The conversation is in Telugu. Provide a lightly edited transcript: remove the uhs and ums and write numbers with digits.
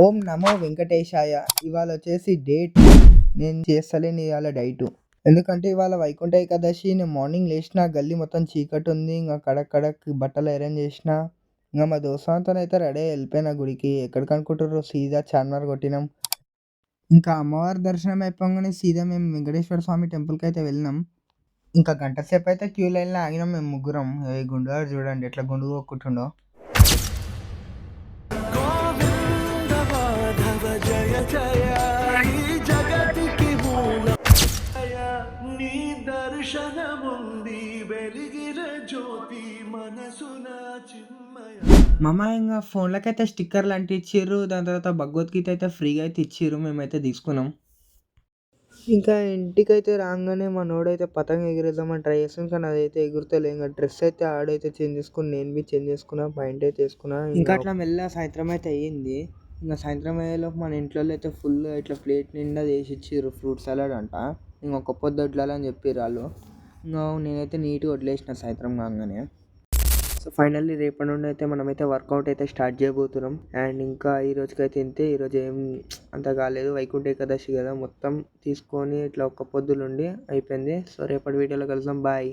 ఓం నమో వెంకటేశాయ. ఇవాళ వచ్చేసి డేట్ నేను చేస్తలేను ఇవాళ డైటు. ఎందుకంటే ఇవాళ వైకుంఠ ఏకాదశి. నేను మార్నింగ్ లేచిన గల్లీ మొత్తం చీకటి ఉంది. ఇంకా కడక్ బట్టలు ఐరన్ చేసిన. ఇంకా మా దోస్తులతో అయితే రెడీ అయ్యి వెళ్ళిపోయిన గుడికి. ఎక్కడికి అనుకుంటారు, సీదా చార్మినార్ కొట్టినాం. ఇంకా అమ్మవారి దర్శనం అయిపోగానే సీదా మేము వెంకటేశ్వర స్వామి టెంపుల్కి అయితే వెళ్ళినాం. ఇంకా గంట సేపు అయితే క్యూ లైన్లో ఆగినాం మేము ముగ్గురం. ఏ గుండుగాడు చూడండి ఎట్లా గుండు కొట్టుకుంటుండో. మామ ఇంకా ఫోన్లకైతే స్టిక్కర్లు అంటించిర్రు. దాని తర్వాత భగవద్గీత అయితే ఫ్రీగా అయితే ఇచ్చిర్రు. మేమైతే తీసుకున్నాం. ఇంకా ఇంటికైతే రాగానే మనోడైతే పతంగ ఎగిరేద్దామని ట్రై చేస్తాం. కానీ అదైతే ఎగురుతలే. ఇంకా డ్రెస్ అయితే ఆడైతే చేంజ్ చేసుకుని నేను బి చేంజ్ చేసుకున్నా, పాయింట్ అయితే వేసుకున్నా. ఇంకా అట్లా మెల్ల సాయంత్రం అయితే అయ్యింది. ఇంకా సాయంత్రం అయ్యేలోపు మన ఇంట్లో అయితే ఫుల్ ఇట్లా ప్లేట్ నిండా చేసి ఇచ్చిర్రు. ఫ్రూట్ సలాడ్ అంట. ఇంకొక పొద్దు వడ్లాలని చెప్పారు వాళ్ళు. ఇంకా నేనైతే నీట్గా వదిలేసిన సాయంత్రం కాగానే. సో ఫైనల్లీ రేపటి నుండి అయితే మనమైతే వర్కౌట్ అయితే స్టార్ట్ చేయబోతున్నాం. అండ్ ఇంకా ఈ రోజుకైతే ఇంతే. ఈరోజు ఏం అంత కాలేదు, వైకుంఠ ఏకాదశి కదా, మొత్తం తీసుకొని ఇట్లా ఒక్క పొద్దులుండి అయిపోయింది. సో రేపటి వీడియోలో కలుద్దాం. బాయ్.